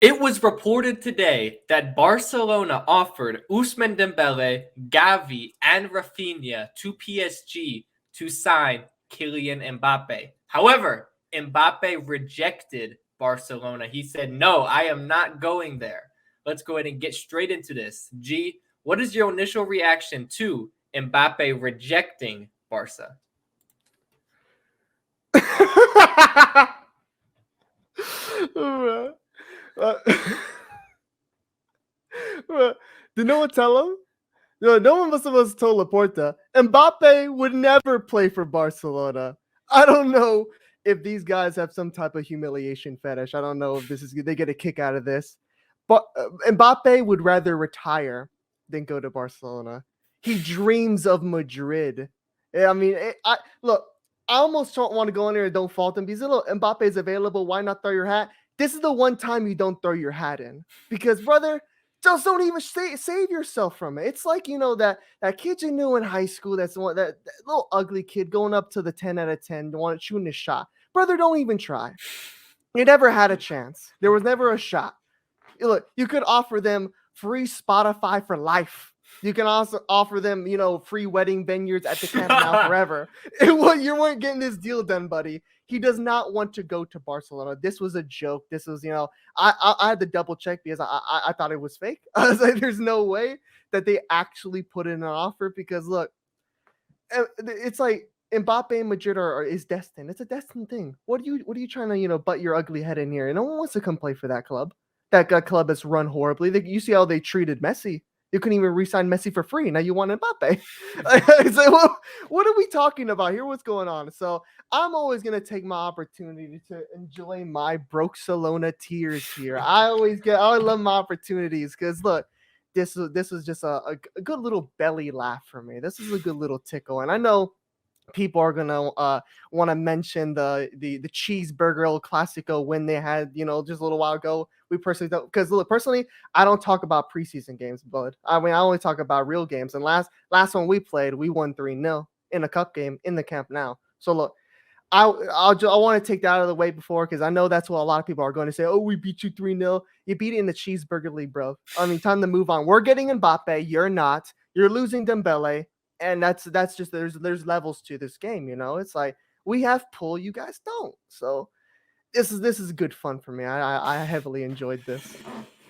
It was reported today that Barcelona offered Ousmane Dembele, Gavi, and Rafinha to PSG to sign Kylian Mbappe. However, Mbappe rejected Barcelona. He said, "No, I am not going there." Let's go ahead and get straight into this. G, what is your initial reaction to Mbappe rejecting Barca? Uh, Did no one tell him? No one must have told Laporta. Mbappe would never play for Barcelona. I don't know if these guys have some type of humiliation fetish. I don't know if this is they get a kick out of this. But Mbappe would rather retire than go to Barcelona. He dreams of Madrid. I mean, I look. I almost don't want to go in there and don't fault him because look, Mbappe is available. Why not throw your hat? This is the one time you don't throw your hat in because, brother, just don't even save yourself from it. It's like that kid you knew in high school. That's one that little ugly kid going up to the 10 out of 10, want shooting a shot. Brother, don't even try. You never had a chance. There was never a shot. Look, you could offer them free Spotify for life. You can also offer them, free wedding vineyards at the Camp now forever. You weren't getting this deal done, buddy. He does not want to go to Barcelona. This was a joke. This was, I had to double check because I thought it was fake. I was like, there's no way that they actually put in an offer because look, it's like Mbappe and Madrid is destined. It's a destined thing. What are you trying to butt your ugly head in here? No one wants to come play for that club. That club has run horribly. You see how they treated Messi. You couldn't even re-sign Messi for free. Now you want Mbappe. It's like, well, what are we talking about here? What's going on? So I'm always gonna take my opportunity to enjoy my Barcelona tears here. I love my opportunities because look, this was just a good little belly laugh for me. This is a good little tickle, and I know people are gonna want to mention the cheeseburger El Clasico when they had just a little while ago. We personally don't because look, personally I don't talk about preseason games, but I mean I only talk about real games. And last one we played, we won 3-0 in a cup game in the Camp now. So look, I want to take that out of the way before because I know that's what a lot of people are going to say. Oh, we beat you 3-0. You beat it in the cheeseburger league, bro. I mean, time to move on. We're getting Mbappe. You're not. You're losing Dembele, and that's just there's levels to this game. It's like we have pull, you guys don't. So this is good fun for me. I heavily enjoyed this.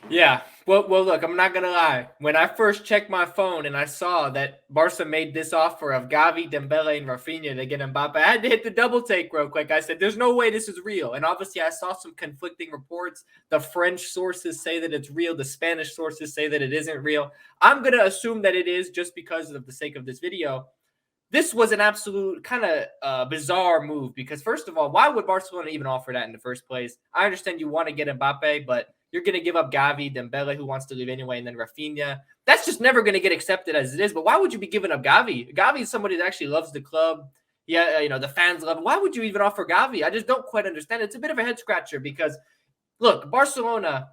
Yeah. Well, look, I'm not gonna lie. When I first checked my phone and I saw that Barca made this offer of Gavi, Dembele, and Rafinha to get Mbappe, I had to hit the double take real quick. I said, "There's no way this is real." And obviously, I saw some conflicting reports. The French sources say that it's real. The Spanish sources say that it isn't real. I'm gonna assume that it is just because of the sake of this video. This was an absolute kind of bizarre move because, first of all, why would Barcelona even offer that in the first place? I understand you want to get Mbappe, but you're going to give up Gavi, Dembele, who wants to leave anyway, and then Rafinha. That's just never going to get accepted as it is. But why would you be giving up Gavi? Gavi is somebody that actually loves the club. Yeah, the fans love him. Why would you even offer Gavi? I just don't quite understand. It's a bit of a head scratcher because, look, Barcelona,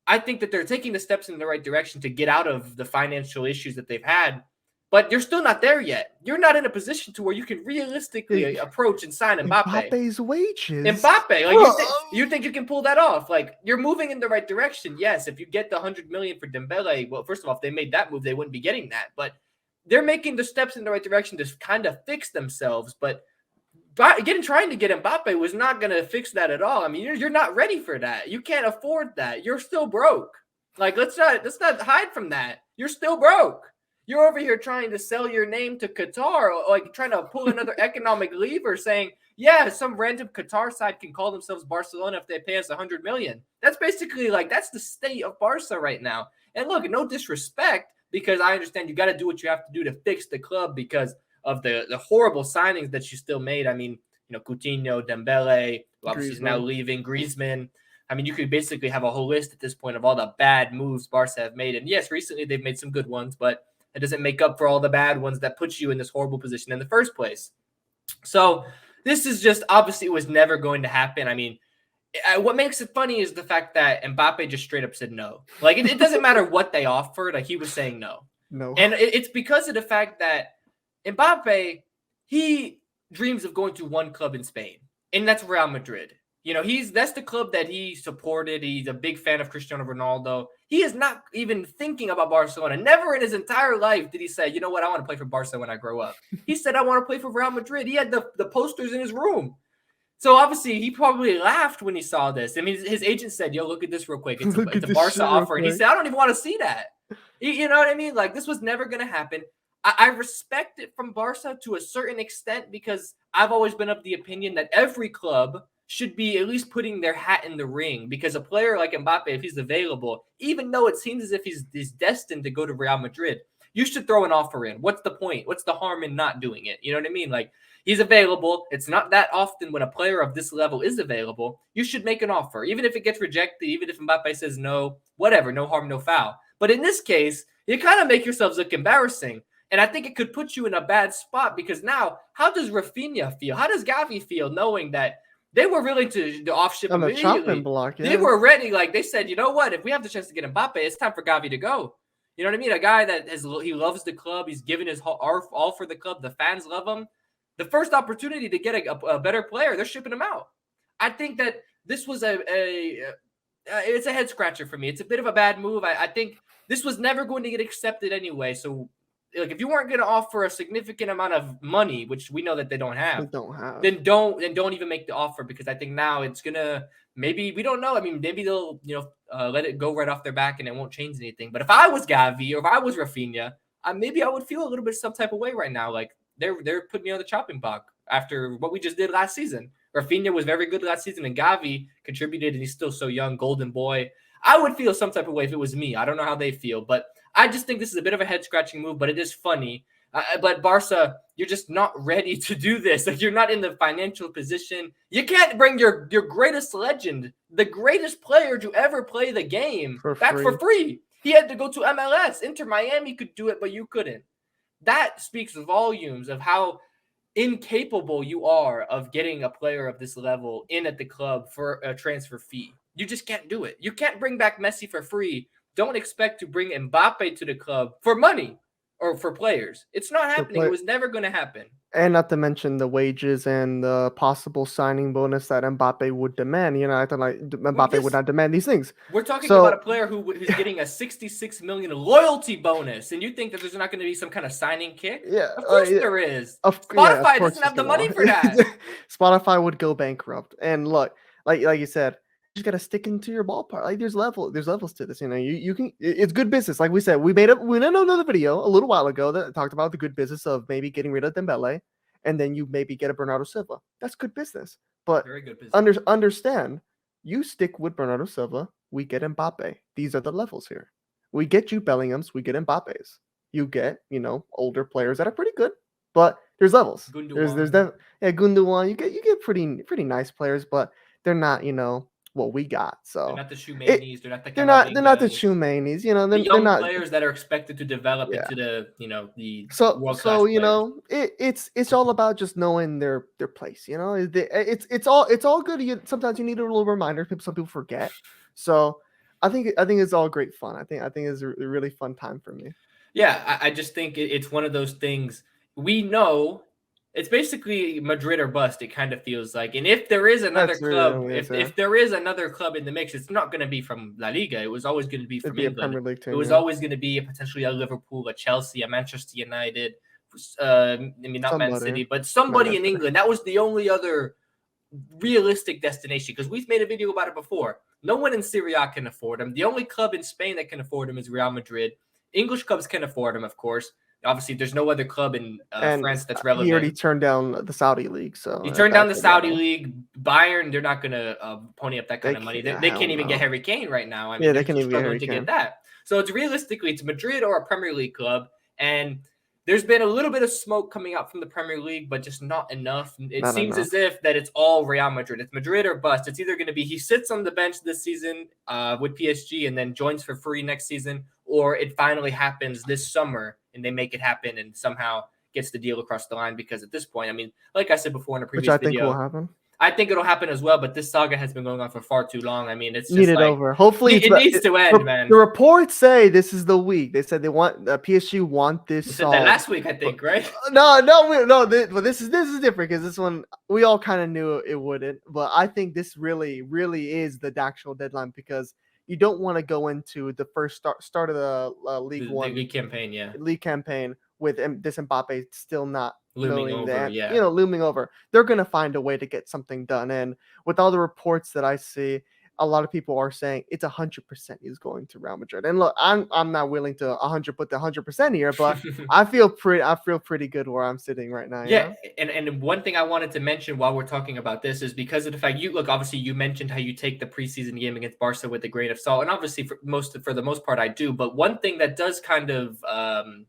I think that they're taking the steps in the right direction to get out of the financial issues that they've had. But you're still not there yet. You're not in a position to where you can realistically approach and sign Mbappe. Mbappe's wages. Mbappe, like you think you can pull that off? Like you're moving in the right direction. Yes, if you get the 100 million for Dembele, well, first of all, if they made that move, they wouldn't be getting that. But they're making the steps in the right direction to kind of fix themselves. But trying to get Mbappe was not going to fix that at all. I mean, you're not ready for that. You can't afford that. You're still broke. Like let's not hide from that. You're still broke. You're over here trying to sell your name to Qatar, like trying to pull another economic lever, saying, "Yeah, some random Qatar side can call themselves Barcelona if they pay us 100 million." That's basically that's the state of Barca right now. And look, no disrespect, because I understand you got to do what you have to do to fix the club because of the horrible signings that you still made. I mean, Coutinho, Dembele, obviously is now leaving, Griezmann. I mean, you could basically have a whole list at this point of all the bad moves Barca have made. And yes, recently they've made some good ones, but it doesn't make up for all the bad ones that put you in this horrible position in the first place. So this is just, obviously it was never going to happen. I mean, what makes it funny is the fact that Mbappe just straight up said no. Like, it doesn't matter what they offered. Like, he was saying no. No. And it's because of the fact that Mbappe, he dreams of going to one club in Spain, and that's Real Madrid. You know, that's the club that he supported. He's a big fan of Cristiano Ronaldo. He is not even thinking about Barcelona. Never in his entire life did he say, you know what, I want to play for Barca when I grow up. He said, I want to play for Real Madrid. He had the posters in his room. So obviously he probably laughed when he saw this. I mean, his agent said, yo, look at this real quick. It's a Barca offer. And he said, I don't even want to see that. You know what I mean? Like, this was never going to happen. I respect it from Barca to a certain extent because I've always been of the opinion that every club should be at least putting their hat in the ring, because a player like Mbappe, if he's available, even though it seems as if he's destined to go to Real Madrid, you should throw an offer in. What's the point? What's the harm in not doing it? You know what I mean? Like, he's available. It's not that often when a player of this level is available. You should make an offer. Even if it gets rejected, even if Mbappe says no, whatever, no harm, no foul. But in this case, you kind of make yourselves look embarrassing. And I think it could put you in a bad spot, because now, how does Rafinha feel? How does Gavi feel knowing that they were willing to off-ship on the immediately? chopping block, yeah. They were ready. Like, they said, you know what? If we have the chance to get Mbappe, it's time for Gavi to go. You know what I mean? A guy that he loves the club. He's given his all for the club. The fans love him. The first opportunity to get a better player, they're shipping him out. I think that this was it's a head scratcher for me. It's a bit of a bad move. I think this was never going to get accepted anyway. So, like, if you weren't going to offer a significant amount of money, which we know that they don't have, then don't even make the offer, because I think now it's gonna, maybe, we don't know. I mean, maybe they'll let it go right off their back and it won't change anything. But if I was Gavi or if I was Rafinha, maybe I would feel a little bit some type of way right now. Like, they're putting me on the chopping block after what we just did last season. Rafinha was very good last season, and Gavi contributed, and he's still so young, golden boy. I would feel some type of way if it was me. I don't know how they feel, but I just think this is a bit of a head-scratching move, but it is funny. But Barca, you're just not ready to do this. Like, you're not in the financial position. You can't bring your greatest legend, the greatest player to ever play the game, back for free. He had to go to MLS. Inter Miami could do it, but you couldn't. That speaks volumes of how incapable you are of getting a player of this level in at the club for a transfer fee. You just can't do it. You can't bring back Messi for free. Don't expect to bring Mbappe to the club for money or for players. It's not happening. It was never going to happen. And not to mention the wages and the possible signing bonus that Mbappe would demand. You know, I thought like Mbappe would not demand these things. We're talking about a player who's getting a 66 million loyalty bonus, and you think that there's not going to be some kind of signing kick? Yeah, of course there is. Spotify doesn't have the money for that. Spotify would go bankrupt. And look, like you said, you just gotta stick into your ballpark. Like, there's levels to this. You know, you can. It's good business. Like we said, we made another video a little while ago that talked about the good business of maybe getting rid of Dembele, and then you maybe get a Bernardo Silva. That's good business. But very good business. Understand, you stick with Bernardo Silva, we get Mbappe. These are the levels here. We get you Bellinghams, we get Mbappes. You get, older players that are pretty good, but there's levels. Gundogan. Gundogan. You get pretty nice players, but they're not, what we got. So they're not the Shoemanis. They're not the they're not the Shoemanis. They're not players that are expected to develop into the world class players. It's all about just knowing their place. It's all good. Sometimes you need a little reminder. Some people forget. So I think it's all great fun. I think it's a really fun time for me. Yeah, I just think it's one of those things. We know it's basically Madrid or bust. It kind of feels like, and if there is another club, if there is another club in the mix, it's not going to be from La Liga. It was always going to be from England. Premier League team, it was always going to be potentially a Liverpool, a Chelsea, a Manchester United. Not Man City, but somebody in England. That was the only other realistic destination, because we've made a video about it before. No one in Serie A can afford him. The only club in Spain that can afford him is Real Madrid. English clubs can afford him, of course. Obviously, there's no other club in France that's relevant. He already turned down the Saudi league, so he turned down the Saudi league. Bayern, they're not going to pony up that kind of money. They can't even get Harry Kane right now. I mean, they can't even get Harry Kane. Get that. So it's Madrid or a Premier League club, and there's been a little bit of smoke coming out from the Premier League, but just not enough. It seems as if that it's all Real Madrid. It's Madrid or bust. It's either going to be he sits on the bench this season with PSG and then joins for free next season, or it finally happens this summer and they make it happen and somehow gets the deal across the line. Because at this point, I mean, like I said before in a previous video, which I think will happen. I think it'll happen as well, but this saga has been going on for far too long. I mean, it's Need just it like over. Hopefully, it needs to end, man. The reports say this is the week. They said they want PSG want this We said that solved. last week, I think, right? No. But this is different because this one we all kind of knew it wouldn't. But I think this really is the actual deadline because you don't want to go into the first start of the League The One league campaign, yeah, league campaign with this Mbappe still not looming knowing over, that, yeah. looming over. They're gonna find a way to get something done. And with all the reports that I see, a lot of people are saying it's 100% he's going to Real Madrid. And look, I'm not willing to put the 100% here, but I feel pretty good where I'm sitting right now. Yeah, and one thing I wanted to mention while we're talking about this is because of the fact obviously you mentioned how you take the preseason game against Barca with a grain of salt, and obviously for the most part I do. But one thing that does kind of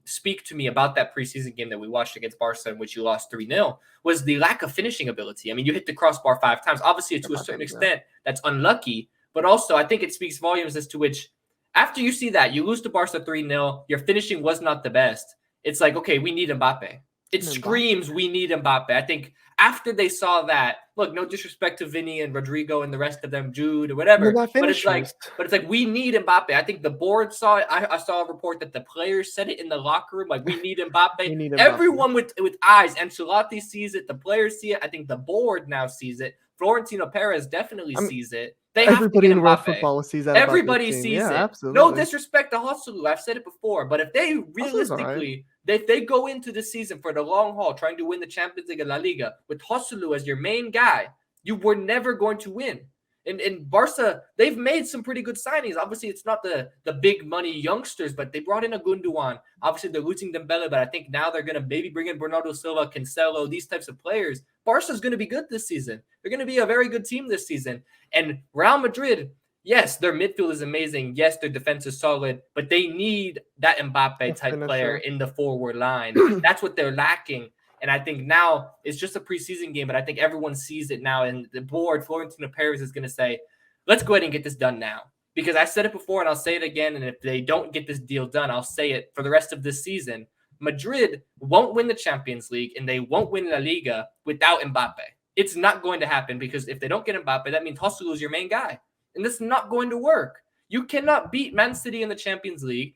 speak to me about that preseason game that we watched against Barca, in which you lost 3-0, was the lack of finishing ability. I mean, you hit the crossbar 5 times. Obviously, to a certain extent, that's unlucky, but also I think it speaks volumes as to which after you see that you lose to Barca 3-0, your finishing was not the best. It's like, okay, we need Mbappe. It screams we need Mbappe. I think after they saw that, look, no disrespect to Vinny and Rodrigo and the rest of them, Jude or whatever, but it's like we need Mbappe. I think the board saw it. I saw a report that the players said it in the locker room, like we need Mbappe. Everyone with eyes. Ancelotti sees it. The players see it. I think the board now sees it. Florentino Perez definitely sees it. They everybody in world football sees that. Everybody sees it. Absolutely. No disrespect to Hosselu. I've said it before, but if they realistically, if they go into the season for the long haul, trying to win the Champions League and La Liga with Hosselu as your main guy, you were never going to win. And Barca, they've made some pretty good signings. Obviously, it's not the big money youngsters, but they brought in a Gundogan. Obviously, they're losing Dembele, but I think now they're going to maybe bring in Bernardo Silva, Cancelo, these types of players. Barca's going to be good this season. They're going to be a very good team this season. And Real Madrid, yes, their midfield is amazing. Yes, their defense is solid, but they need that Mbappe type player in the forward line. That's what they're lacking. And I think now it's just a preseason game, but I think everyone sees it now. And the board, Florentino Perez, is going to say, let's go ahead and get this done now. Because I said it before and I'll say it again. And if they don't get this deal done, I'll say it for the rest of this season. Madrid won't win the Champions League and they won't win La Liga without Mbappe. It's not going to happen because if they don't get Mbappe, that means Hosselu is your main guy. And that's not going to work. You cannot beat Man City in the Champions League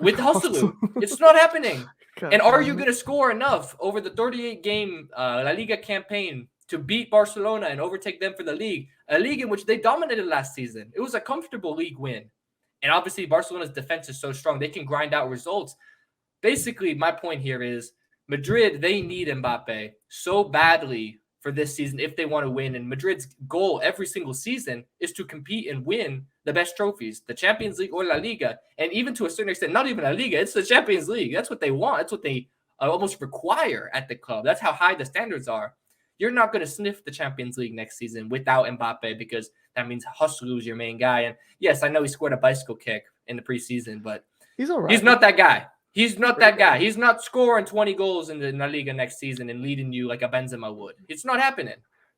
with Hosselu. It's not happening. And are you going to score enough over the 38-game La Liga campaign to beat Barcelona and overtake them for the league? A league in which they dominated last season. It was a comfortable league win. And obviously, Barcelona's defense is so strong. They can grind out results. Basically, my point here is Madrid, they need Mbappe so badly for this season if they want to win. And Madrid's goal every single season is to compete and win the best trophies, the Champions League or La Liga. And even to a certain extent, not even La Liga, it's the Champions League. That's what they want. That's what they almost require at the club. That's how high the standards are. You're not going to sniff the Champions League next season without Mbappe because that means Hosselu is your main guy. And yes, I know he scored a bicycle kick in the preseason, but he's all right. He's not that guy. He's not that guy. He's not scoring 20 goals in the La Liga next season and leading you like a Benzema would. It's not happening.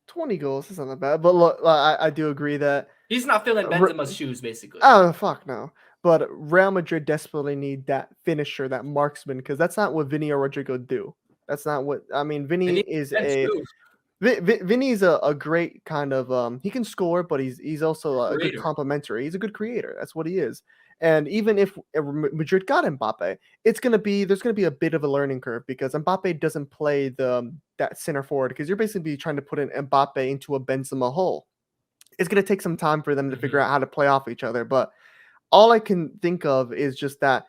20 goals is not that bad. But look, I do agree that he's not filling Benzema's shoes, basically. Oh, fuck no. But Real Madrid desperately need that finisher, that marksman, because that's not what Vinny or Rodrigo do. That's not what – I mean, Vinny is Vinny's a great kind of he can score, but he's also a good complementary. He's a good creator. That's what he is. And even if Madrid got Mbappe, there's gonna be a bit of a learning curve because Mbappe doesn't play that center forward because you're basically trying to put an Mbappe into a Benzema hole. It's gonna take some time for them to figure out how to play off each other. But all I can think of is just that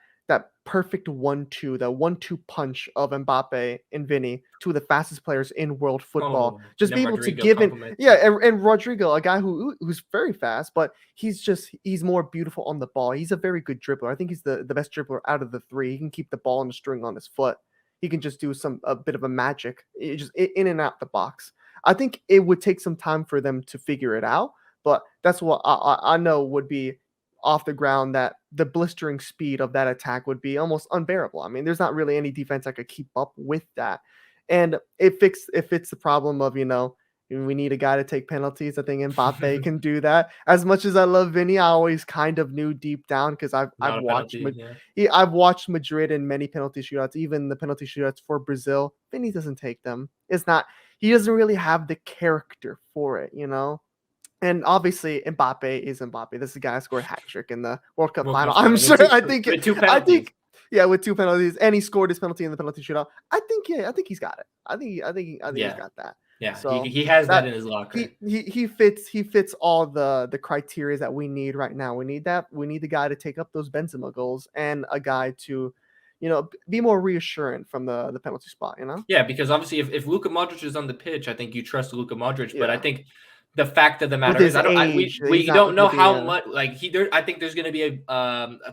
perfect 1-2, that 1-2 punch of Mbappe and Vinny, two of the fastest players in world football. Just be able to give him, and Rodrigo, a guy who's very fast, but he's more beautiful on the ball. He's a very good dribbler. I think he's the best dribbler out of the three. He can keep the ball on the string on his foot. He can just do a bit of a magic, just in and out the box. I think it would take some time for them to figure it out, but that's what I know would be off the ground, that the blistering speed of that attack would be almost unbearable. I mean, there's not really any defense that could keep up with that. And it fits the problem of, we need a guy to take penalties. I think Mbappe can do that. As much as I love Vinny, I always kind of knew deep down because I've watched Madrid in many penalty shootouts, even the penalty shootouts for Brazil. Vinny doesn't take them. It's not. he doesn't really have the character for it, you know. And obviously, Mbappe is Mbappe. This is the guy who scored a hat trick in the World Cup World final. Cup I'm final sure. with two I penalties. think. Yeah, with 2 penalties, and he scored his penalty in the penalty shootout. I think. Yeah, I think he's got it. I think he's got that. Yeah, So he has that in his he locker. he fits all the criteria that we need right now. We need that. We need the guy to take up those Benzema goals and a guy to, be more reassuring from the penalty spot. Yeah, because obviously if Luka Modric is on the pitch, I think you trust Luka Modric. But I Yeah. think the fact of the With matter his is, age, he's we not don't know gonna be how much. Like I think there's going to be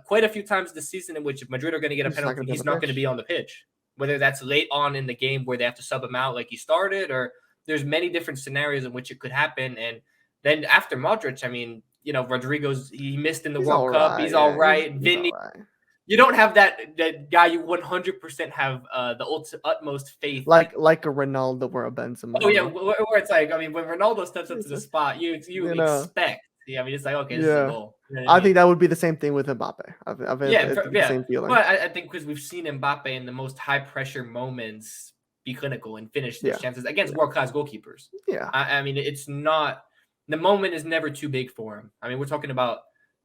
quite a few times this season in which if Madrid are going to get a He's not penalty, gonna be on he's the not going to pitch. be on the pitch. Whether that's late on in the game where they have to sub him out like he started, or there's many different scenarios in which it could happen. And then after Modric, I mean, Rodrigo's he missed in the He's World all Cup. right. He's Yeah, all right. he's Vinny, all right. you don't have that guy you 100% have the utmost faith in. Like a Ronaldo or a Benzema. Oh yeah, where it's like, I mean, when Ronaldo steps up to the It's- spot, you expect. Yeah, I mean, it's like, okay, this is a Yeah. goal. You know what I I mean? think that would be the same thing with Mbappe. I've had Yeah, the yeah. same feeling. Well, I think because we've seen Mbappe in the most high pressure moments be clinical and finish those Yeah. chances against world class goalkeepers. Yeah. I mean, it's not the moment is never too big for him. I mean, we're talking about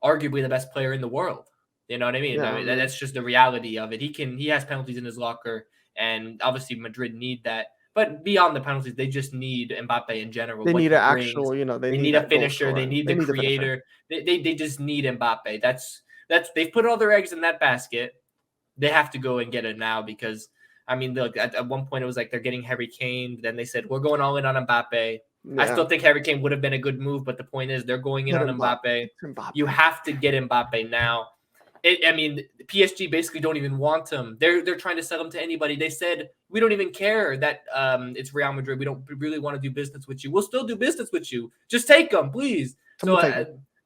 arguably the best player in the world. You know what I mean? Yeah, I mean, that's just the reality of it. He has penalties in his locker, and obviously Madrid need that. But beyond the penalties, they just need Mbappe in general. They what need he an brings. actual, They need a that goal finisher. They scorer. need the finisher. creator. They just need Mbappe. That's they've put all their eggs in that basket. They have to go and get it now because I mean, look, at one point it was like they're getting Harry Kane. Then they said we're going all in on Mbappe. Yeah. I still think Harry Kane would have been a good move, but the point is they're going in on Mbappe. You have to get Mbappe now. I mean, PSG basically don't even want him. They're trying to sell him to anybody. They said we don't even care that it's Real Madrid. We don't really want to do business with you. We'll still do business with you. Just take him, please.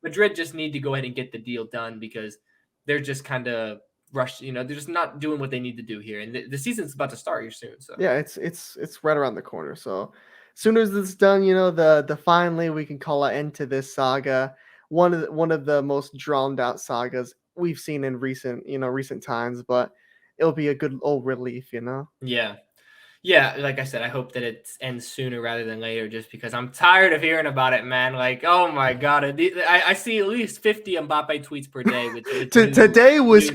Madrid just need to go ahead and get the deal done because they're just kind of rushed. They're just not doing what they need to do here, and the season's about to start here soon. So yeah, it's right around the corner. So as soon as it's done, the finally we can call an end to this saga. One of the most drawn out sagas we've seen in recent times, but it'll be a good old relief. Yeah, like I said, I hope that it ends sooner rather than later just because I'm tired of hearing about it, man. Like, oh my God. I see at least 50 Mbappe tweets per day. Today was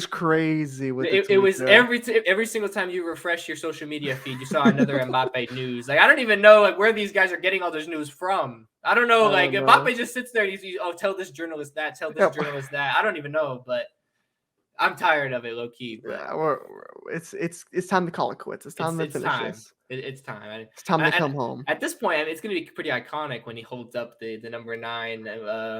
crazy. It was every single time you refresh your social media feed, you saw another Mbappe news. Like, I don't even know where these guys are getting all this news from. I don't know. Mbappe just sits there and he's tell this journalist that, tell this journalist that. I don't even know, but I'm tired of it, low key. But yeah, it's time to call it quits. It's time to finish this. It's time. It's time to come home. At this point, I mean, it's going to be pretty iconic when he holds up the number 9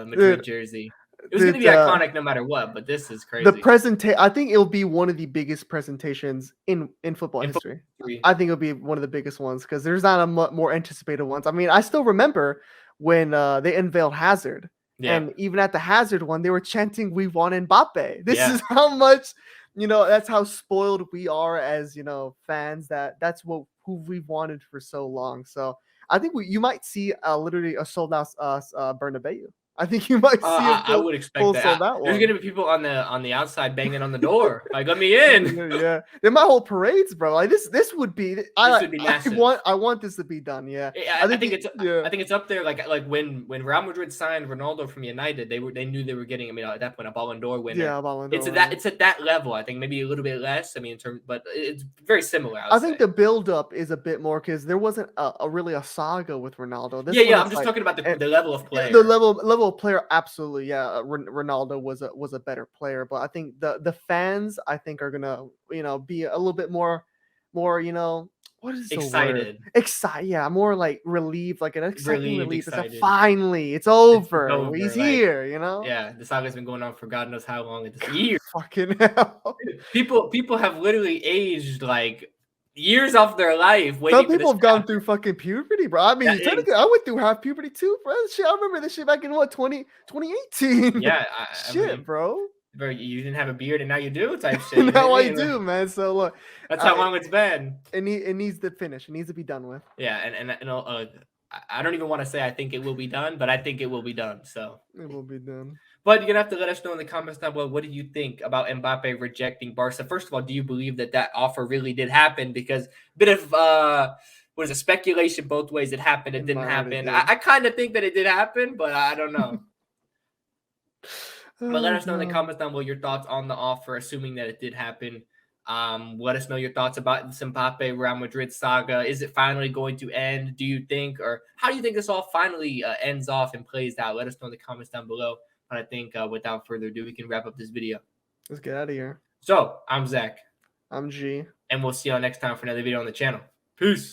Madrid jersey. It was going to be iconic no matter what, but this is crazy. I think it'll be one of the biggest presentations in football history. I think it'll be one of the biggest ones because there's not a more anticipated ones. I mean, I still remember when they unveiled Hazard. Yeah. And even at the Hazard one, they were chanting, "We want Mbappe." This is how much, that's how spoiled we are as, fans. That's who we've wanted for so long. So I think you might see literally a sold out Bernabeu. I think you might see I would expect that. There's going to be people on the outside banging on the door, like, let me in. Yeah, they might hold parades, bro. Like this would be. This would be massive. I want this to be done. Yeah, I think it's up there. Like when Real Madrid signed Ronaldo from United, they knew they were getting. I mean, at that point, a Ballon d'Or winner. Yeah, Ballon d'Or. It's at that level. I think maybe a little bit less. I mean, but it's very similar. I think the build up is a bit more because there wasn't really a saga with Ronaldo. I'm just talking about the level of play. The level of player, absolutely. Yeah, Ronaldo was a better player, but I think the fans I think are gonna be a little bit more what is excited? Excited, yeah, more like relieved, like an exciting relief. It's like finally it's over. He's here, Yeah, the saga's been going on for God knows how long. It's years. Fucking hell. People have literally aged like years off their life. Some people have gone through fucking puberty, bro. I mean, technically, I went through half puberty too, bro. Shit, I remember this shit back in 2018. Yeah, bro. You didn't have a beard and now you do type shit. Now I do, man. So look, that's how long it's been. It needs to finish. It needs to be done with. Yeah, and I don't even want to say I think it will be done, but I think it will be done. So it will be done. But you're gonna have to let us know in the comments down below. What do you think about Mbappe rejecting Barca? First of all, do you believe that offer really did happen? Because a bit of was a speculation both ways. It happened. It In didn't my heart, it happen. did. I kind of think that it did happen, but I don't know. But let Oh, us know in the God. comments down below your thoughts on the offer, assuming that it did happen. Let us know your thoughts about the Mbappe Real Madrid saga. Is it finally going to end, do you think? Or how do you think this all finally ends off and plays out? Let us know in the comments down below. But I think without further ado, we can wrap up this video. Let's get out of here. So, I'm Zach. I'm G. And we'll see y'all next time for another video on the channel. Peace.